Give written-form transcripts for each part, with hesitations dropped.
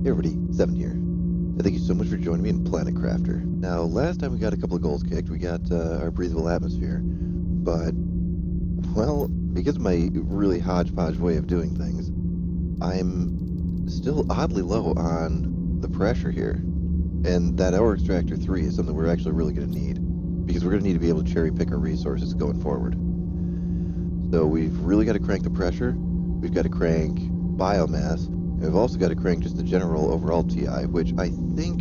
Hey everybody, Seven here. And thank you so much for joining me in Planet Crafter. Now, last time we got a couple of goals kicked, we got our breathable atmosphere, but, well, because of my really hodgepodge way of doing things, I'm still oddly low on the pressure here. And that Ore Extractor 3 is something we're actually really going to need, because we're going to need to be able to cherry pick our resources going forward. So we've really got to crank the pressure, we've got to crank biomass, and we've also got to crank just the general overall TI, which I think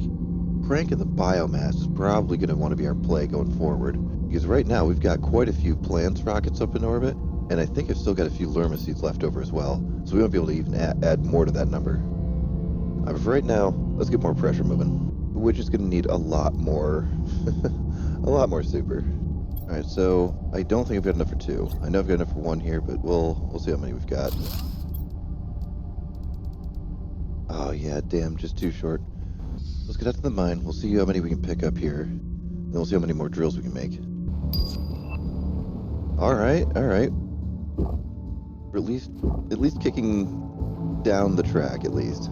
cranking the biomass is probably going to want to be our play going forward. Because right now we've got quite a few plants rockets up in orbit, and I think I've still got a few Lerma seeds left over as well, so we won't be able to even add more to that number. But for right now, let's get more pressure moving, which is going to need a lot more, a lot more super. All right, so I don't think I've got enough for two. I know I've got enough for one here, but we'll see how many we've got. Oh yeah, damn, just too short. Let's get out to the mine. We'll see how many we can pick up here. Then we'll see how many more drills we can make. All right, all right. Or at least kicking down the track, at least.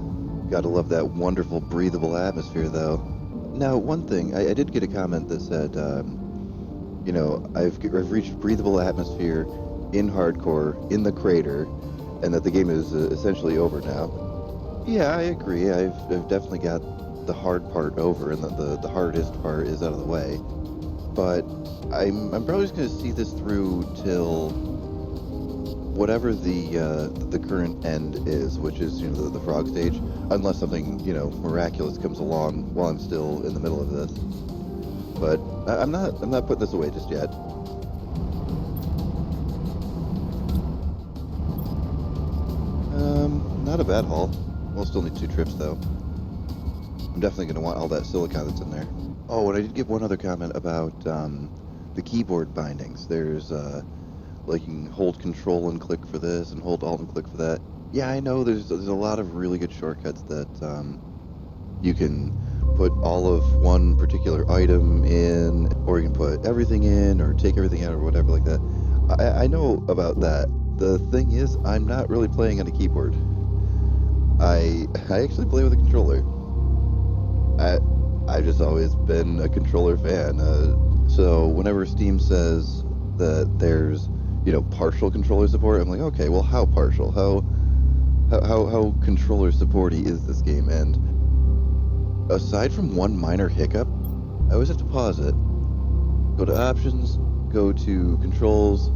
Gotta love that wonderful breathable atmosphere, though. Now, one thing, I did get a comment that said, you know, I've reached breathable atmosphere in hardcore, in the crater, and that the game is essentially over now. Yeah, I agree. I've definitely got the hard part over, and the hardest part is out of the way. But I'm probably just going to see this through till whatever the current end is, which is, you know, the frog stage, unless something, you know, miraculous comes along while I'm still in the middle of this. But I'm not putting this away just yet. Not a bad haul. We'll still need 2 trips though. I'm definitely going to want all that silicon that's in there. Oh, and I did give one other comment about the keyboard bindings. There's like you can hold control and click for this and hold alt and click for that. Yeah, I know there's a lot of really good shortcuts that you can put all of one particular item in, or you can put everything in, or take everything out, or whatever like that. I know about that. The thing is, I'm not really playing on a keyboard. I actually play with a controller. I've just always been a controller fan. So whenever Steam says that there's, you know, partial controller support, I'm like, okay, well, how partial? How controller supporty is this game? And aside from one minor hiccup, I always have to pause it, go to options, go to controls,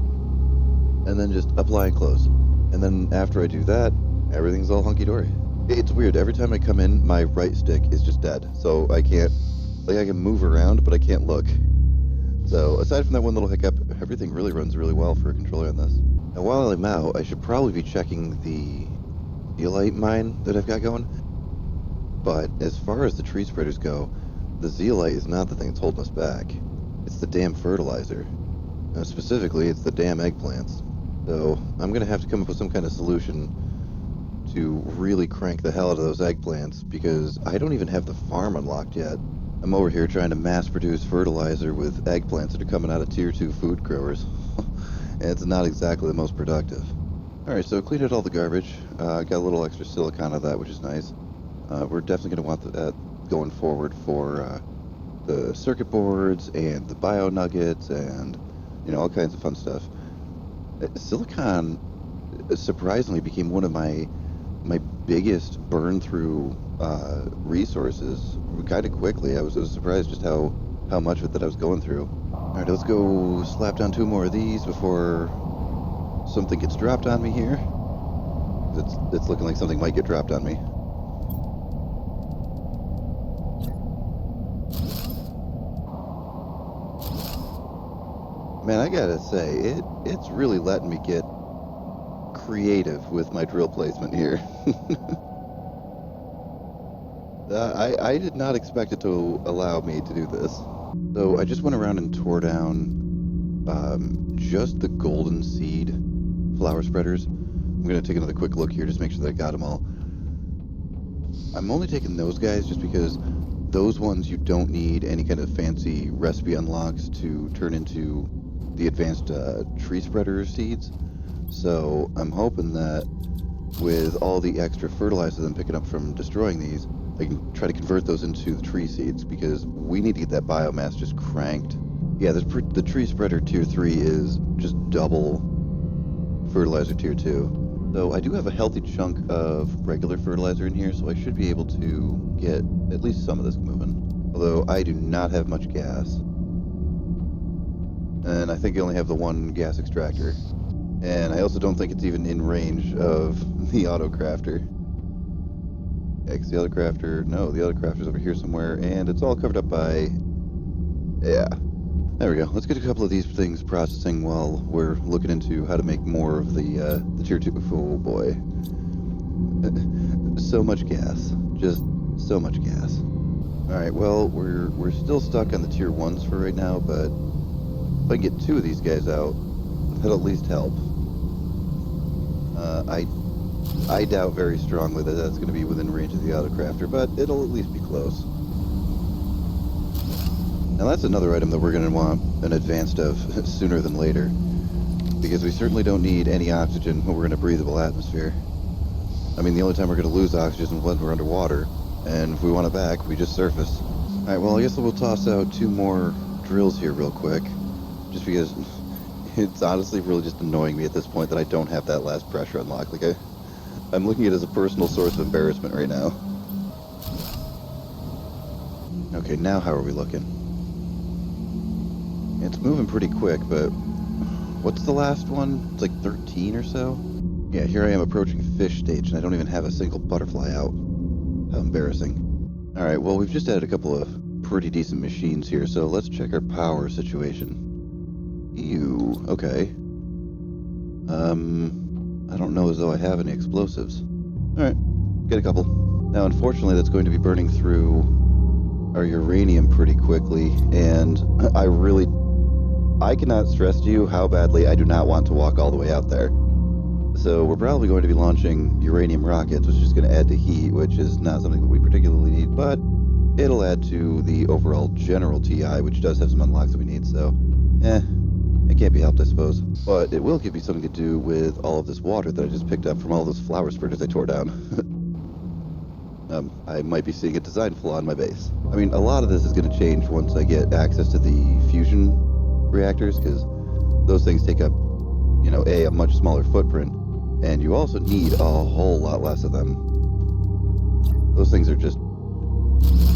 and then just apply and close. And then after I do that, everything's all hunky-dory. It's weird. Every time I come in, my right stick is just dead. So I can't, like, I can move around, but I can't look. So aside from that one little hiccup, everything really runs really well for a controller on this. Now while I'm out, I should probably be checking the zeolite mine that I've got going. But as far as the tree spreaders go, the zeolite is not the thing that's holding us back. It's the damn fertilizer. Specifically, it's the damn eggplants. So I'm going to have to come up with some kind of solution to really crank the hell out of those eggplants, because I don't even have the farm unlocked yet. I'm over here trying to mass produce fertilizer with eggplants that are coming out of tier 2 food growers. And it's not exactly the most productive. Alright, so cleaned out all the garbage. Got a little extra silicon out of that, which is nice. We're definitely going to want that going forward for the circuit boards and the bio nuggets and, you know, all kinds of fun stuff. Silicon surprisingly became one of my biggest burn through resources kind of quickly. I was surprised just how much of it that I was going through. All right, let's go slap down 2 more of these before something gets dropped on me here. It's looking like something might get dropped on me. Man, I gotta say, it's really letting me get creative with my drill placement here. I did not expect it to allow me to do this. So I just went around and tore down just the golden seed flower spreaders. I'm going to take another quick look here, just make sure that I got them all. I'm only taking those guys just because those ones you don't need any kind of fancy recipe unlocks to turn into the advanced tree spreader seeds. So I'm hoping that with all the extra fertilizer I'm picking up from destroying these, I can try to convert those into the tree seeds, because we need to get that biomass just cranked. Yeah, the tree spreader tier 3 is just double fertilizer tier 2. So I do have a healthy chunk of regular fertilizer in here, so I should be able to get at least some of this moving. Although I do not have much gas. And I think I only have the one gas extractor. And I also don't think it's even in range of the auto crafter. Yeah, because the other crafter, no, the other crafter's over here somewhere, and it's all covered up by, yeah. There we go. Let's get a couple of these things processing while we're looking into how to make more of the tier 2. Oh boy. So much gas. Just so much gas. Alright, well, we're still stuck on the tier 1s for right now, but if I can get 2 of these guys out, that'll at least help. I doubt very strongly that that's going to be within range of the autocrafter, but it'll at least be close. Now that's another item that we're going to want an advanced of sooner than later, because we certainly don't need any oxygen when we're in a breathable atmosphere. I mean, the only time we're going to lose oxygen is when we're underwater, and if we want it back, we just surface. Alright, well, I guess we'll toss out 2 more drills here real quick, just because it's honestly really just annoying me at this point that I don't have that last pressure unlocked. Like, I'm looking at it as a personal source of embarrassment right now. Okay, now how are we looking? It's moving pretty quick, but what's the last one? It's like 13 or so? Yeah, here I am approaching fish stage, and I don't even have a single butterfly out. How embarrassing. Alright, well, we've just added a couple of pretty decent machines here, so let's check our power situation. Ew, okay. I don't know as though I have any explosives. Alright, get a couple. Now, unfortunately, that's going to be burning through our uranium pretty quickly, and I cannot stress to you how badly I do not want to walk all the way out there. So we're probably going to be launching uranium rockets, which is going to add to heat, which is not something that we particularly need, but it'll add to the overall general TI, which does have some unlocks that we need, so it can't be helped, I suppose. But it will give me something to do with all of this water that I just picked up from all those flower spreaders I tore down. I might be seeing a design flaw in my base. I mean, a lot of this is going to change once I get access to the fusion reactors, because those things take up, a much smaller footprint, and you also need a whole lot less of them. Those things are just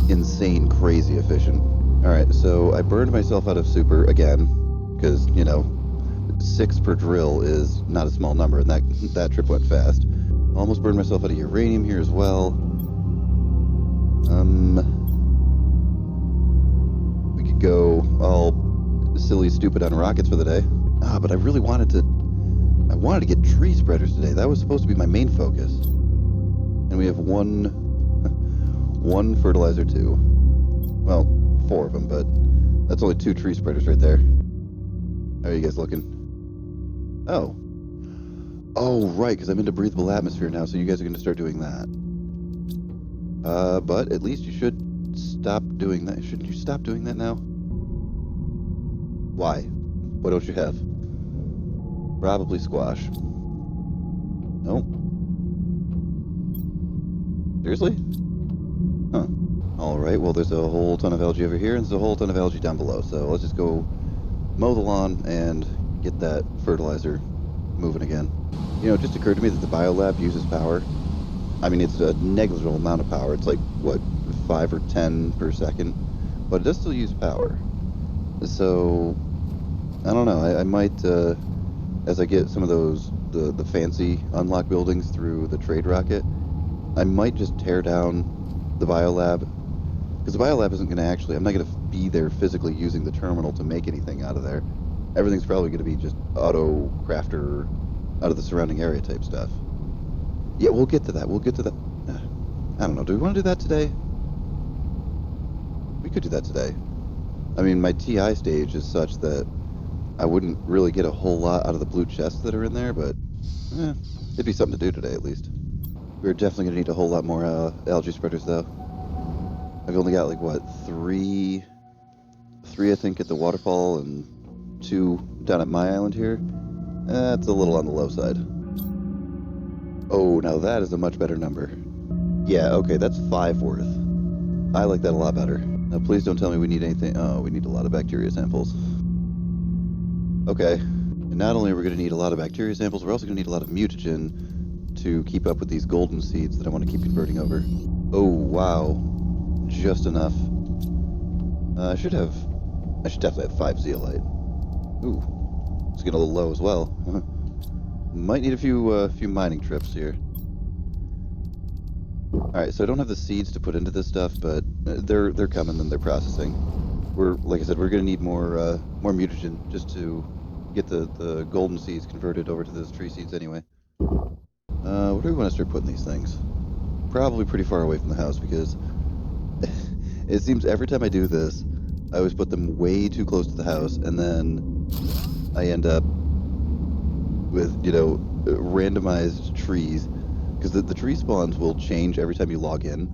insane, crazy efficient. Alright, so I burned myself out of super again, because, 6 per drill is not a small number, and that trip went fast. Almost burned myself out of uranium here as well. We could go all silly stupid on rockets for the day. But I really wanted to get tree spreaders today. That was supposed to be my main focus. And we have one fertilizer too. Well, 4 of them, but that's only 2 tree spreaders right there. How are you guys looking? Oh. Oh, right, because I'm into breathable atmosphere now, so you guys are going to start doing that. But at least you should stop doing that. Shouldn't you stop doing that now? Why? What don't you have? Probably squash. No? Seriously? Huh. Alright, well there's a whole ton of algae over here, and there's a whole ton of algae down below, so let's just go mow the lawn and get that fertilizer moving again. It just occurred to me that the biolab uses power. I mean, it's a negligible amount of power. It's like, what, 5 or 10 per second? But it does still use power. So, I don't know. I might, as I get some of those, the fancy unlock buildings through the trade rocket, I might just tear down the biolab. Because the biolab isn't going to I'm not going to be there physically using the terminal to make anything out of there. Everything's probably going to be just auto crafter out of the surrounding area type stuff. Yeah, we'll get to that. I don't know. Do we want to do that today? We could do that today. I mean, my TI stage is such that I wouldn't really get a whole lot out of the blue chests that are in there, but it'd be something to do today at least. We're definitely going to need a whole lot more algae spreaders, though. I've only got, like, what, 3, I think, at the waterfall, and 2 down at my island here. That's a little on the low side. Oh, now that is a much better number. Yeah, okay, that's 5 worth. I like that a lot better. Now, please don't tell me we need anything. Oh, we need a lot of bacteria samples. Okay. And not only are we going to need a lot of bacteria samples, we're also going to need a lot of mutagen to keep up with these golden seeds that I want to keep converting over. Oh, wow. Just enough. I should definitely have 5 zeolite. Ooh, it's getting a little low as well. Might need a few mining trips here. Alright, so I don't have the seeds to put into this stuff, but they're coming and they're processing. Like I said, we're gonna need more mutagen just to get the golden seeds converted over to those tree seeds anyway. Where do we want to start putting these things? Probably pretty far away from the house because it seems every time I do this, I always put them way too close to the house, and then I end up with, randomized trees, because the tree spawns will change every time you log in,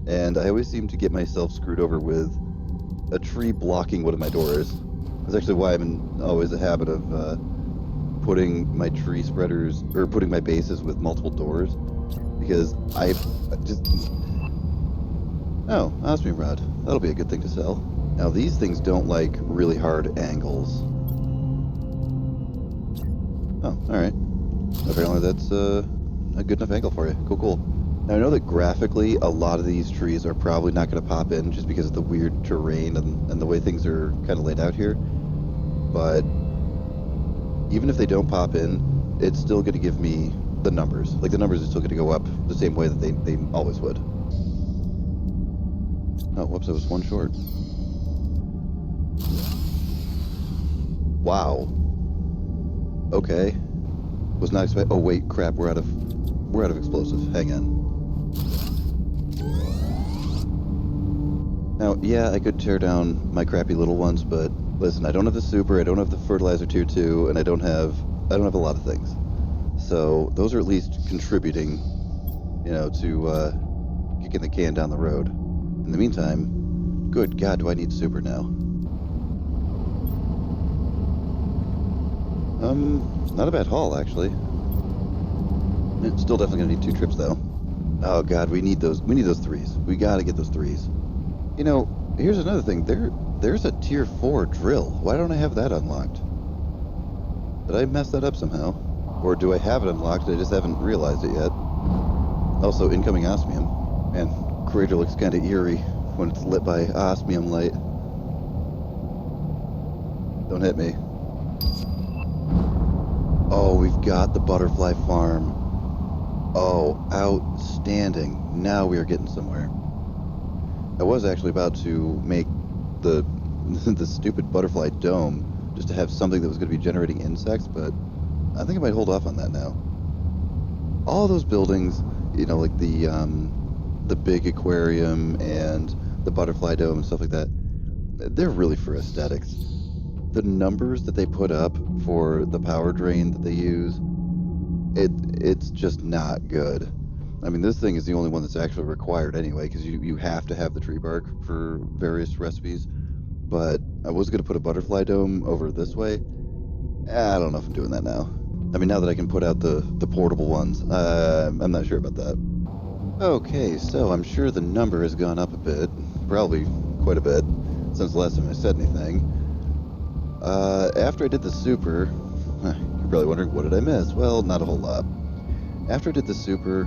and I always seem to get myself screwed over with a tree blocking one of my doors. That's actually why I'm in always a habit of putting my tree spreaders, or putting my bases with multiple doors, because I just... Oh, osmium rod. That'll be a good thing to sell. Now, these things don't like really hard angles. Oh, alright. Apparently that's a good enough angle for you. Cool. Now, I know that graphically, a lot of these trees are probably not going to pop in just because of the weird terrain and the way things are kind of laid out here. But even if they don't pop in, it's still going to give me the numbers. Like, the numbers are still going to go up the same way that they always would. Oh, whoops, I was one short. Wow. Okay. Was not expect. Oh wait, crap. We're out of explosive. Hang on. Now, yeah, I could tear down my crappy little ones, but listen, I don't have the super, I don't have the fertilizer tier 2, and I don't have a lot of things. So those are at least contributing, to kicking the can down the road. In the meantime, good God, do I need super now? Not a bad haul, actually. It's still definitely gonna need 2 trips, though. Oh God, we need those 3s. We gotta get those 3s. Here's another thing. There's a tier 4 drill. Why don't I have that unlocked? Did I mess that up somehow? Or do I have it unlocked and I just haven't realized it yet? Also, incoming osmium. Man, crater looks kind of eerie when it's lit by osmium light. Don't hit me. Oh, we've got the butterfly farm. Oh, outstanding. Now we are getting somewhere. I was actually about to make the stupid butterfly dome just to have something that was going to be generating insects, but I think I might hold off on that now. All those buildings, like the big aquarium and the butterfly dome and stuff like that, they're really for aesthetics. The numbers that they put up for the power drain that they use, it's just not good. I mean, this thing is the only one that's actually required anyway, because you have to have the tree bark for various recipes. But I was going to put a butterfly dome over this way. I don't know if I'm doing that now. I mean, now that I can put out the portable ones, I'm not sure about that. Okay, so I'm sure the number has gone up a bit. Probably quite a bit since the last time I said anything. After I did the super, you're probably wondering, what did I miss? Well, not a whole lot. After I did the super,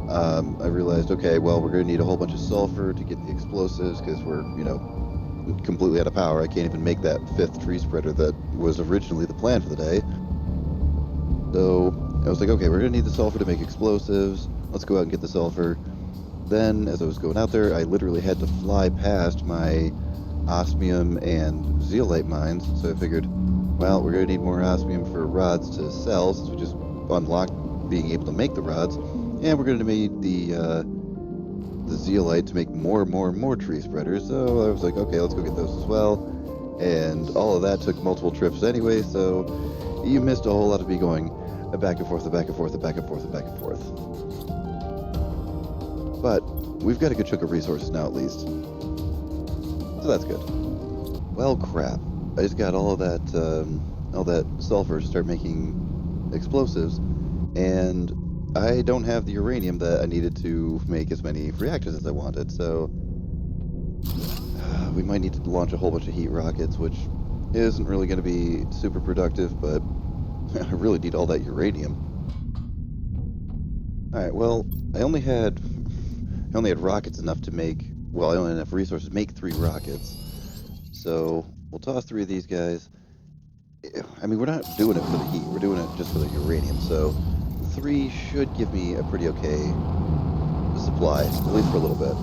I realized, okay, well, we're going to need a whole bunch of sulfur to get the explosives because we're, completely out of power. I can't even make that 5th tree spreader that was originally the plan for the day. So I was like, okay, we're going to need the sulfur to make explosives. Let's go out and get the sulfur. Then, as I was going out there, I literally had to fly past my osmium and zeolite mines. So I figured, well, we're going to need more osmium for rods to sell since we just unlocked being able to make the rods. And we're going to need the zeolite to make more tree spreaders. So I was like, okay, let's go get those as well. And all of that took multiple trips anyway, so you missed a whole lot of me going back and forth. But we've got a good chunk of resources now, at least. So that's good. Well, crap. I just got all that sulfur to start making explosives, and I don't have the uranium that I needed to make as many reactors as I wanted, so we might need to launch a whole bunch of heat rockets, which isn't really going to be super productive, but I really need all that uranium. Alright, well, I only had rockets enough to make, well, I only had enough resources to make 3 rockets. So, we'll toss 3 of these guys. I mean, we're not doing it for the heat, we're doing it just for the uranium, so 3 should give me a pretty okay supply, at least for a little bit.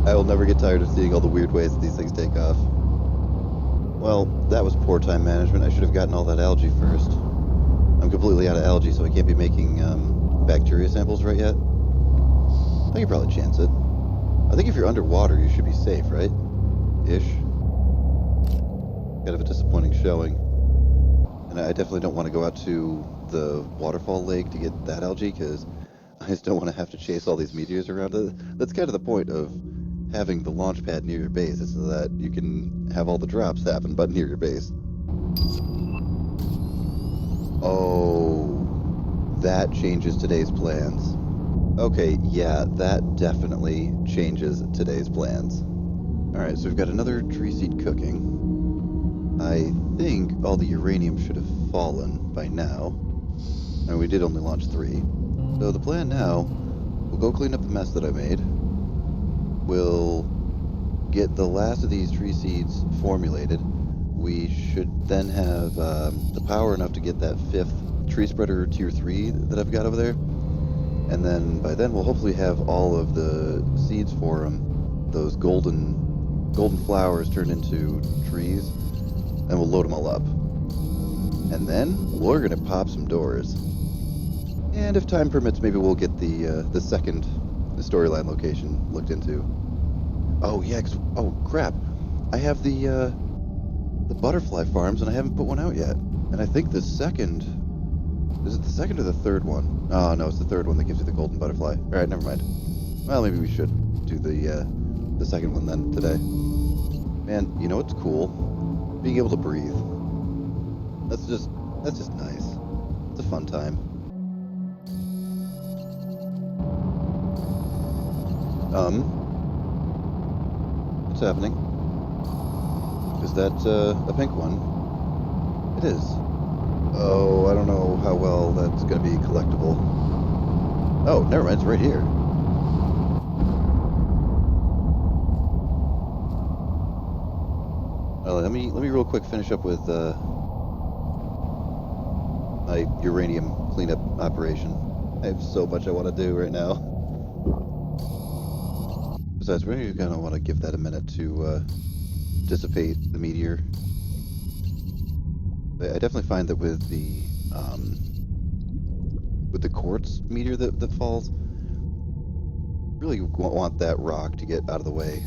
I will never get tired of seeing all the weird ways that these things take off. Well, that was poor time management. I should have gotten all that algae first. I'm completely out of algae, so I can't be making bacteria samples right yet. I can probably chance it. I think if you're underwater, you should be safe, right? Ish. Kind of a disappointing showing. And I definitely don't want to go out to the waterfall lake to get that algae, because I just don't want to have to chase all these meteors around it. That's kind of the point of having the launch pad near your base, is so that you can have all the drops happen, but near your base. Oh, that changes today's plans. Okay, yeah, that definitely changes today's plans. Alright, so we've got another tree seed cooking. I think all the uranium should have fallen by now. And we did only launch 3. So the plan now, we'll go clean up the mess that I made. We'll get the last of these tree seeds formulated. We should then have the power enough to get that 5th tree spreader tier 3 that I've got over there. And then by then we'll hopefully have all of the seeds for them, those golden flowers turned into trees, and we'll load them all up. And then we're gonna pop some doors. And if time permits, maybe we'll get the second storyline location looked into. Oh yeah, oh crap, I have the butterfly farms and I haven't put one out yet. And I think the second, is it the second or the third one? Oh no, it's the third one that gives you the golden butterfly. All right, never mind. Well, maybe we should do the second one then today. Man, you know what's cool? Being able to breathe. That's just nice. It's a fun time. What's happening? Is that a pink one? It is. Oh, I don't know how well that's gonna be collectible. Oh, never mind, it's right here. Let me real quick finish up with my uranium cleanup operation. I have so much I want to do right now. Besides, we're gonna want to give that a minute to dissipate the meteor. But I definitely find that with the quartz meteor that falls, really want that rock to get out of the way.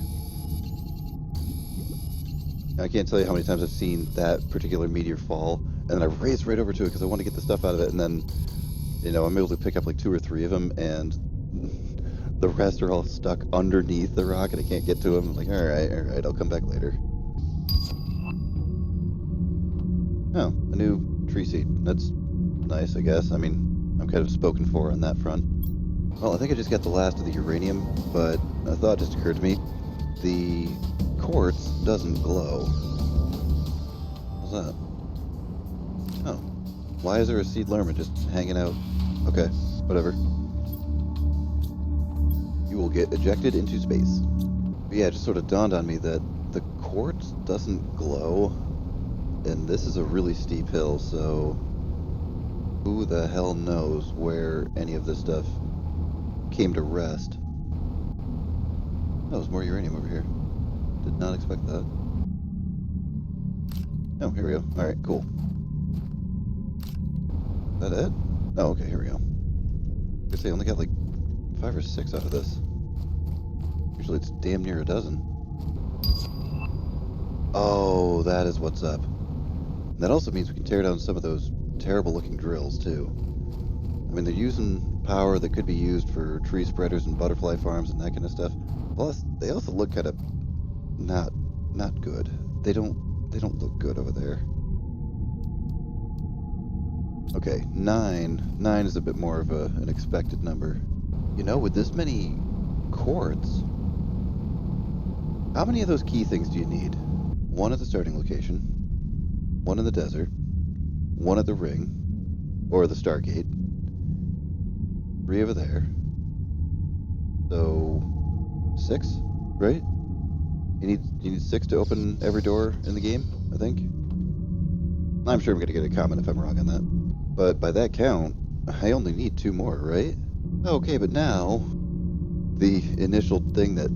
I can't tell you how many times I've seen that particular meteor fall, and then I race right over to it because I want to get the stuff out of it, and then, you know, I'm able to pick up like 2 or 3 of them, and the rest are all stuck underneath the rock, and I can't get to them. I'm like, all right, I'll come back later. Oh, a new tree seed. That's nice, I guess. I mean, I'm kind of spoken for on that front. Well, I think I just got the last of the uranium, but a thought just occurred to me. The quartz doesn't glow. What's that? Oh. Why is there a seed lerma just hanging out? Okay, whatever. You will get ejected into space. But yeah, it just sort of dawned on me that the quartz doesn't glow, and this is a really steep hill, so who the hell knows where any of this stuff came to rest. Oh, there's more uranium over here. Did not expect that. Oh, here we go. Alright, cool. Is that it? Oh, okay, here we go. I guess I only got like 5 or 6 out of this. Usually it's damn near a dozen. Oh, that is what's up. And that also means we can tear down some of those terrible looking drills too. I mean, they're using power that could be used for tree spreaders and butterfly farms and that kind of stuff. Plus, they also look kind of not good. They don't look good over there. Okay, 9. 9 is a bit more of an expected number. You know, with this many quartz, how many of those key things do you need? One at the starting location, one in the desert, one at the ring, or the Stargate, 3 over there. So 6, right? You need 6 to open every door in the game, I think. I'm sure I'm gonna get a comment if I'm wrong on that. But by that count, I only need 2 more, right? Okay, but now the initial thing that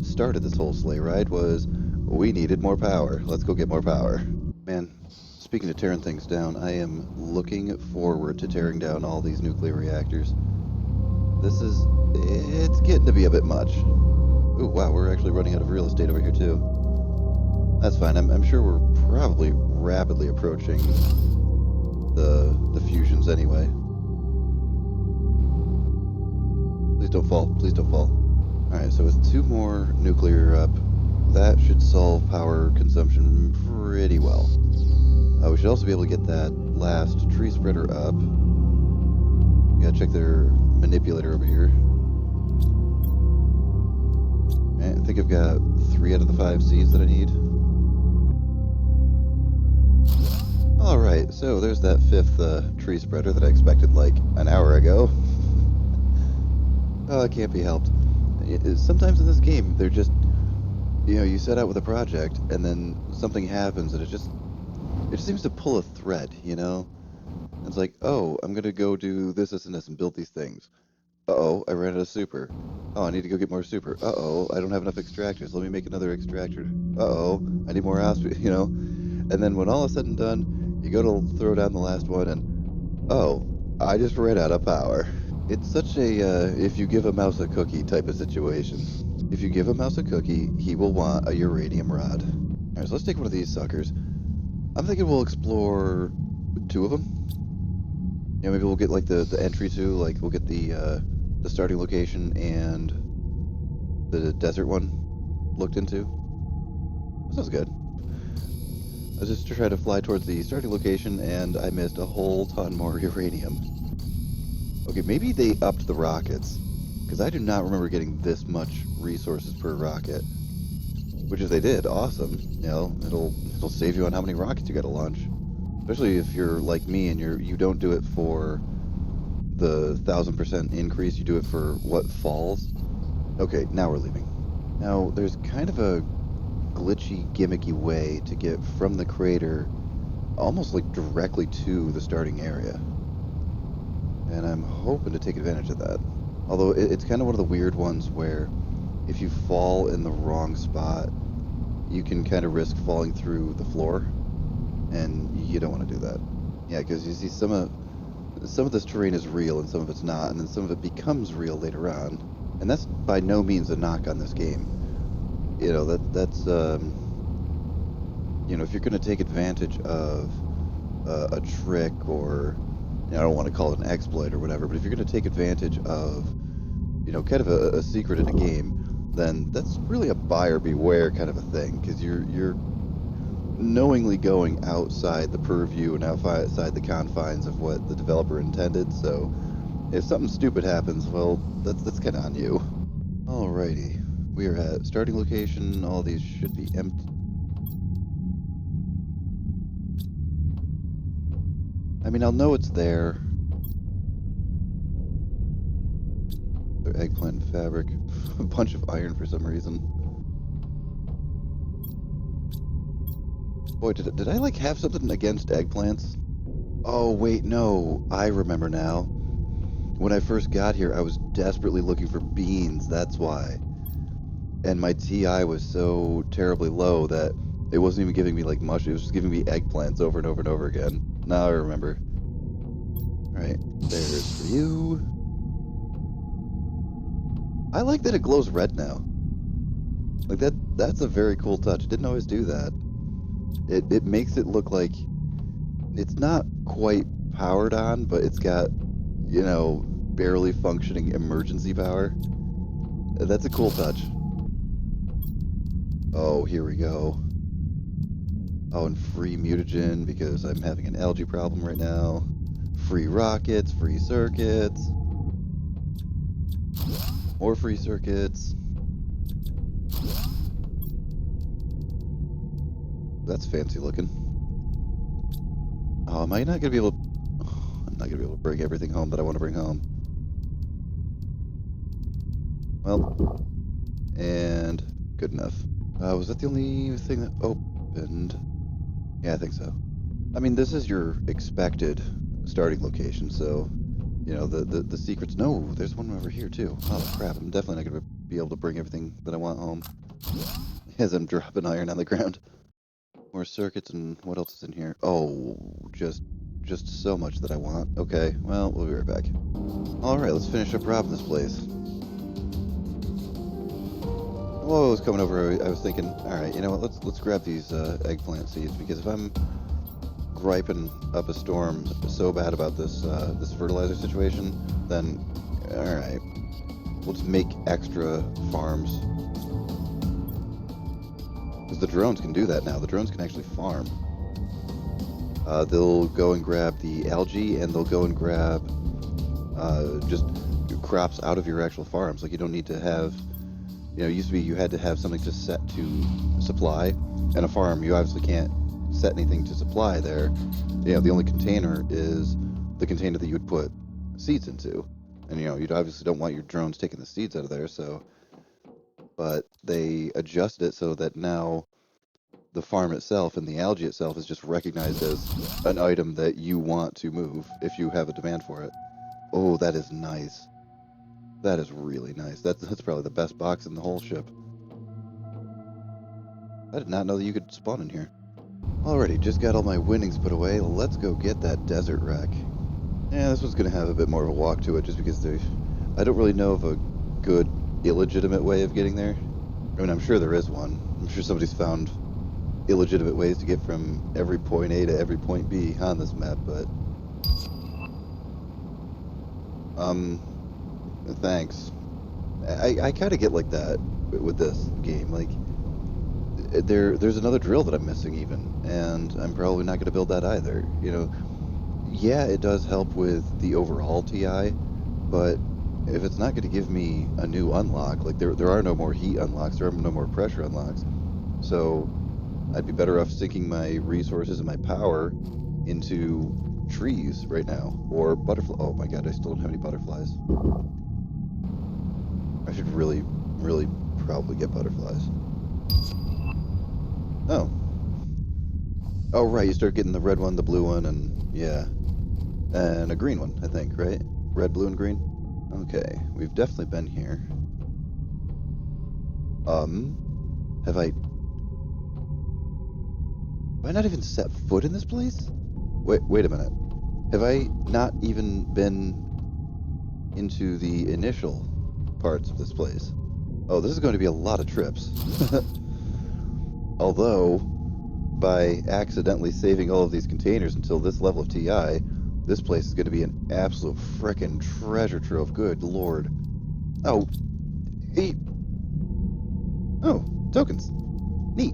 started this whole sleigh ride was we needed more power. Let's go get more power. Man, speaking of tearing things down, I am looking forward to tearing down all these nuclear reactors. It's getting to be a bit much. Ooh, wow, we're actually running out of real estate over here too. That's fine. I'm sure we're probably rapidly approaching the fusions anyway. Please don't fall. Please don't fall. Alright, so with 2 more nuclear up, that should solve power consumption pretty well. We should also be able to get that last tree spreader up. Gotta check their manipulator over here. I think I've got 3 out of the 5 seeds that I need. Alright, so there's that 5th tree spreader that I expected like an hour ago. Oh, it can't be helped. Sometimes in this game, they're just, you set out with a project, and then something happens, and it just seems to pull a thread, It's like, oh, I'm gonna go do this, this, and this, and build these things. Uh-oh, I ran out of super. Oh, I need to go get more super. Uh-oh, I don't have enough extractors. Let me make another extractor. Uh-oh, I need more asp, And then when all is said and done, you go to throw down the last one, and oh, I just ran out of power. It's such a if you give a mouse a cookie type of situation. If you give a mouse a cookie, he will want a uranium rod. Alright, so let's take one of these suckers. I'm thinking we'll explore 2 of them. Maybe we'll get like the entry to, like we'll get the starting location and the desert one looked into. That sounds good. I was just trying to fly towards the starting location and I missed a whole ton more uranium. Okay, maybe they upped the rockets, because I do not remember getting this much resources per rocket. Which if they did, awesome. It'll save you on how many rockets you gotta launch. Especially if you're like me and you don't do it for the 1000% increase, you do it for what falls. Okay, now we're leaving. Now, there's kind of a glitchy, gimmicky way to get from the crater almost like directly to the starting area. And I'm hoping to take advantage of that. Although it's kind of one of the weird ones where if you fall in the wrong spot, you can kind of risk falling through the floor, and you don't want to do that. Yeah, because you see some of this terrain is real and some of it's not, and then some of it becomes real later on. And that's by no means a knock on this game. That's if you're going to take advantage of a trick or I don't want to call it an exploit or whatever, but if you're going to take advantage of kind of a secret in a game, then that's really a buyer beware kind of a thing, because you're knowingly going outside the purview and outside the confines of what the developer intended. So if something stupid happens, well, that's kind of on you. Alrighty, we are at starting location. All these should be empty. I mean, I'll know it's there. Eggplant fabric, a bunch of iron for some reason. Boy, did I like have something against eggplants? Oh wait, no, I remember now. When I first got here, I was desperately looking for beans, that's why. And my TI was so terribly low that it wasn't even giving me like mush, it was just giving me eggplants over and over and over again. Now I remember. Alright, there's for you. I like that it glows red now. Like that's a very cool touch. It didn't always do that. It makes it look like it's not quite powered on, but it's got, barely functioning emergency power. That's a cool touch. Oh, here we go. Oh, and free mutagen because I'm having an algae problem right now. Free rockets, free circuits. More free circuits. That's fancy looking. Oh, am I not gonna be able to... I'm not gonna be able to bring everything home that I want to bring home. Well, and good enough. Was that the only thing that opened? Yeah, I think so. I mean, this is your expected starting location, so, you know, the secrets... No, there's one over here, too. Oh, crap, I'm definitely not gonna be able to bring everything that I want home. As I'm dropping iron on the ground. More circuits, and what else is in here? Oh, just so much that I want. Okay, well, we'll be right back. Alright, let's finish up robbing this place. Whoa, I was coming over, I was thinking, alright, you know what, let's grab these eggplant seeds, because if I'm griping up a storm so bad about this this fertilizer situation, then, alright, we'll just make extra farms. Because the drones can do that now. The drones can actually farm. They'll go and grab the algae, and they'll go and grab just crops out of your actual farms. Like, you don't need to have, you know, it used to be you had to have something to set to supply. And a farm, you obviously can't set anything to supply there. You know, the only container is the container that you would put seeds into. And, you know, you'd obviously don't want your drones taking the seeds out of there, so... But they adjusted it so that now the farm itself and the algae itself is just recognized as an item that you want to move if you have a demand for it. Oh, that is nice. That is really nice. That's probably the best box in the whole ship. I did not know that you could spawn in here. Alrighty, just got all my winnings put away. Let's go get that desert wreck. Yeah, this one's going to have a bit more of a walk to it just because I don't really know of a good, illegitimate way of getting there. I mean, I'm sure there is one. I'm sure somebody's found illegitimate ways to get from every point A to every point B on this map, but... Thanks. I kind of get like that with this game. Like, there's another drill that I'm missing even, and I'm probably not going to build that either. You know, yeah, it does help with the overall TI, but if it's not going to give me a new unlock, like there are no more heat unlocks, there are no more pressure unlocks, so I'd be better off sinking my resources and my power into trees right now, or butterfly. Oh my god, I still don't have any butterflies. I should really probably get butterflies. Oh. Oh right, you start getting the red one, the blue one, and yeah. And a green one, I think, right? Red, blue, and green? Okay, we've definitely been here. Have I not even set foot in this place? Wait a minute. Have I not even been into the initial parts of this place? Oh, this is going to be a lot of trips. Although, by accidentally saving all of these containers until this level of TI, this place is going to be an absolute frickin' treasure trove. Good lord. Oh, hey. Oh, tokens. Neat.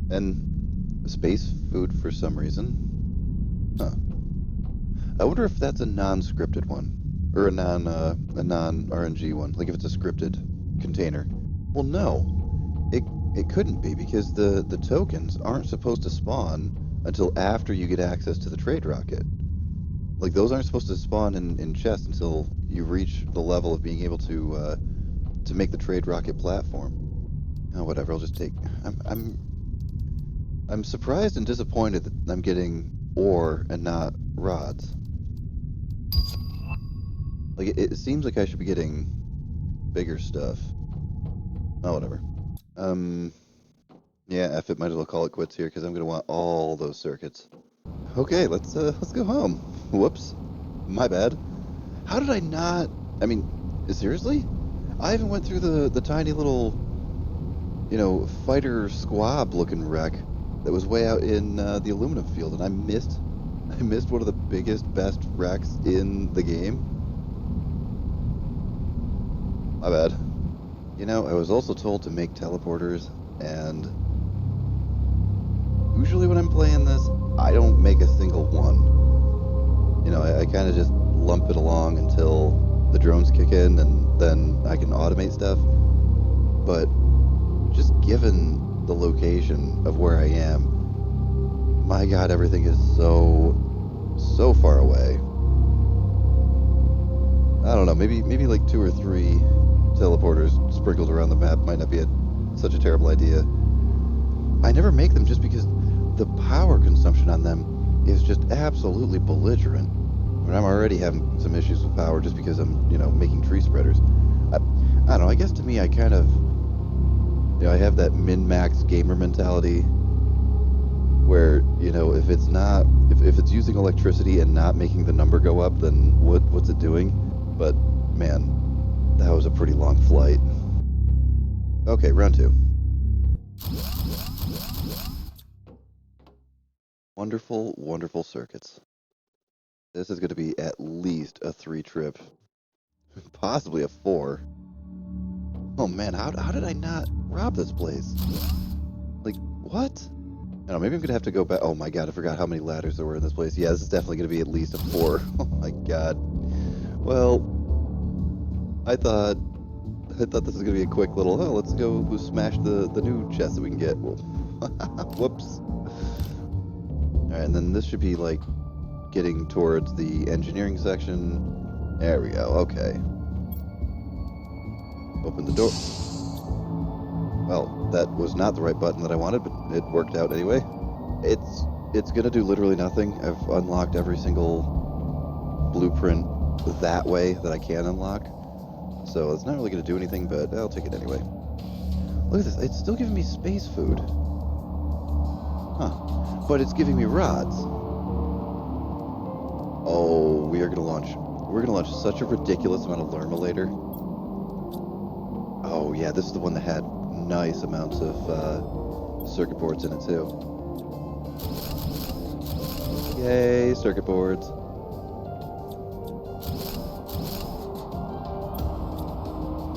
And space food for some reason. Huh. I wonder if that's a non-scripted one. Or a non-RNG one. Like if it's a scripted container. Well, no. It couldn't be, because the tokens aren't supposed to spawn until after you get access to the trade rocket. Like, those aren't supposed to spawn in chests until you reach the level of being able to make the trade rocket platform. Oh, whatever, I'll just take... I'm surprised and disappointed that I'm getting ore and not rods. Like, it seems like I should be getting bigger stuff. Oh, whatever. Yeah, F it, might as well call it quits here, because I'm gonna want all those circuits. Okay, let's go home. Whoops. My bad. How did I not... I mean, seriously? I even went through the tiny little, you know, fighter squab-looking wreck that was way out in the aluminum field, and I missed one of the biggest, best wrecks in the game. My bad. You know, I was also told to make teleporters, and usually when I'm playing this, I don't make a single one. You know, I kind of just lump it along until the drones kick in, and then I can automate stuff. But just given the location of where I am, my God, everything is so far away. I don't know, maybe like 2 or 3 teleporters sprinkled around the map might not be such a terrible idea. I never make them just because the power consumption on them is just absolutely belligerent. I mean, I'm already having some issues with power just because I'm, you know, making tree spreaders. I don't know, I guess to me I kind of, you know, I have that min-max gamer mentality where, you know, if it's not, if it's using electricity and not making the number go up, then what's it doing? But, man, that was a pretty long flight. Okay, round 2. Wonderful, wonderful circuits. This is going to be at least a 3 trip. Possibly a 4. Oh man, how did I not rob this place? Like, what? I don't know, maybe I'm going to have to go back. Oh my God, I forgot how many ladders there were in this place. Yeah, this is definitely going to be at least a 4. Oh my God. Well, I thought this was going to be a quick little, oh, let's go smash the new chest that we can get. Well, whoops. Alright, and then this should be like getting towards the engineering section. There we go, okay. Open the door. Well, that was not the right button that I wanted, but it worked out anyway. It's gonna do literally nothing. I've unlocked every single blueprint that way that I can unlock. So it's not really gonna do anything, but I'll take it anyway. Look at this, it's still giving me space food. Huh. But it's giving me rods. Oh, we're gonna launch such a ridiculous amount of Lerma later. Oh yeah, this is the one that had nice amounts of circuit boards in it too. Yay, circuit boards.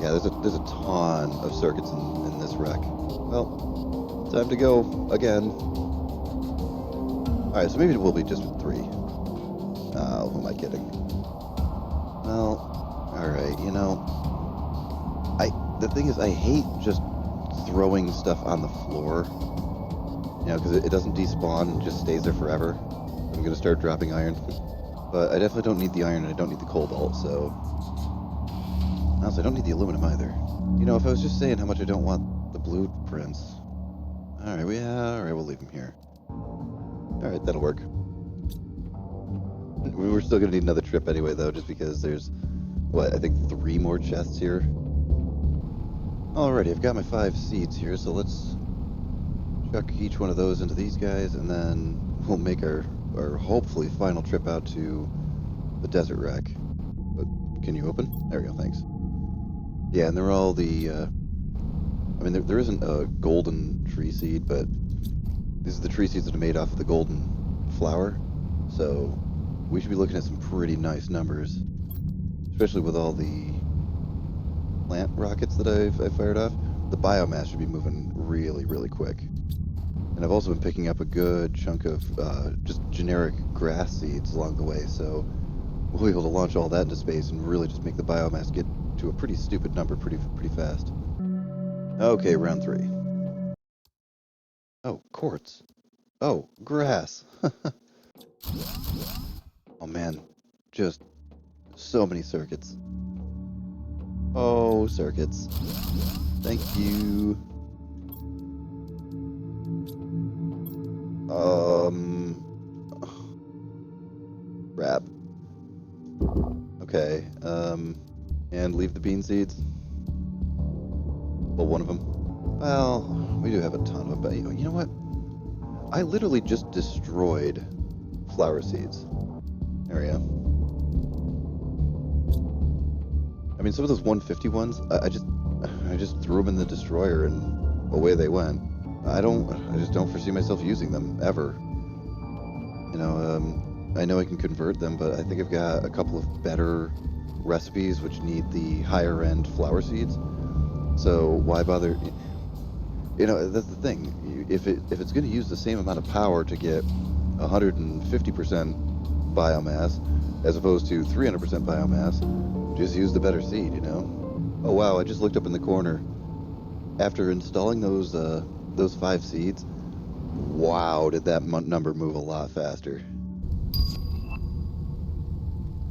Yeah, there's a ton of circuits in this wreck. Well, time to go again. Alright, so maybe it will be just 3. Who am I kidding? Well, alright, you know, the thing is, I hate just throwing stuff on the floor, you know, because it doesn't despawn and just stays there forever. I'm gonna start dropping iron, but I definitely don't need the iron and I don't need the cobalt, so... Also, I don't need the aluminum either. You know, if I was just saying how much I don't want the blueprints... Alright, we'll leave them here. Alright, that'll work. We're still gonna need another trip anyway, though, just because there's, what, I think 3 more chests here? Alrighty, I've got my 5 seeds here, so let's chuck each one of those into these guys, and then we'll make our hopefully final trip out to the desert wreck. But can you open? There we go, thanks. Yeah, and they're all the, I mean, there isn't a golden tree seed, but these are the tree seeds that are made off of the golden flower, so we should be looking at some pretty nice numbers, especially with all the plant rockets that I've fired off. The biomass should be moving really, really quick. And I've also been picking up a good chunk of just generic grass seeds along the way, so we'll be able to launch all that into space and really just make the biomass get to a pretty stupid number pretty fast. Okay, round 3. Oh, quartz. Oh, grass. Oh man, just so many circuits. Oh, circuits. Thank you. Crap. Okay, and leave the bean seeds. Well, one of them. Well, we do have a ton of them, but you know what? I literally just destroyed flower seeds. There we go. I mean, some of those 150 ones, I just threw them in the destroyer and away they went. I just don't foresee myself using them ever. You know, I know I can convert them, but I think I've got a couple of better recipes which need the higher end flower seeds. So why bother? That's the thing. If it's going to use the same amount of power to get 150% biomass as opposed to 300% biomass, just use the better seed. Oh wow, I just looked up in the corner. After installing those 5 seeds, wow, did that number move a lot faster.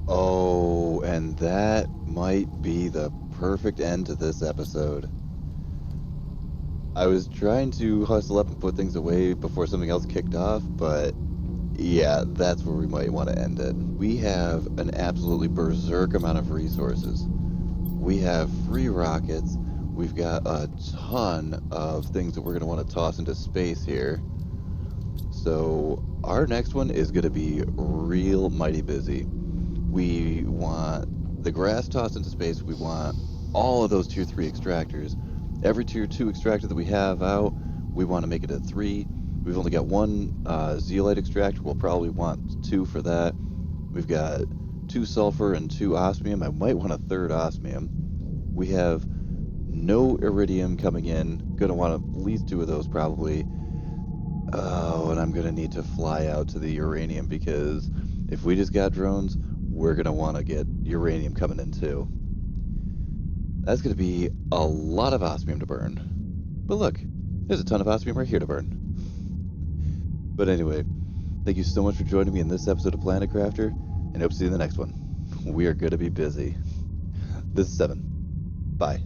Oh, and that might be the perfect end to this episode. I was trying to hustle up and put things away before something else kicked off, but yeah, that's where we might want to end it. We have an absolutely berserk amount of resources. We have free rockets. We've got a ton of things that we're going to want to toss into space here. So our next one is going to be real mighty busy. We want the grass tossed into space. We want all of those tier 3 extractors. Every tier 2 extractor that we have out, we want to make it a 3. We've only got one zeolite extractor. We'll probably want 2 for that. We've got 2 sulfur and 2 osmium. I might want a 3rd osmium. We have no iridium coming in. Gonna want at least 2 of those probably. Oh, and I'm gonna need to fly out to the uranium because if we just got drones, we're gonna want to get uranium coming in too. That's gonna be a lot of osmium to burn. But look, there's a ton of osmium right here to burn. But anyway, thank you so much for joining me in this episode of Planet Crafter, and hope to see you in the next one. We are gonna be busy. This is 7. Bye.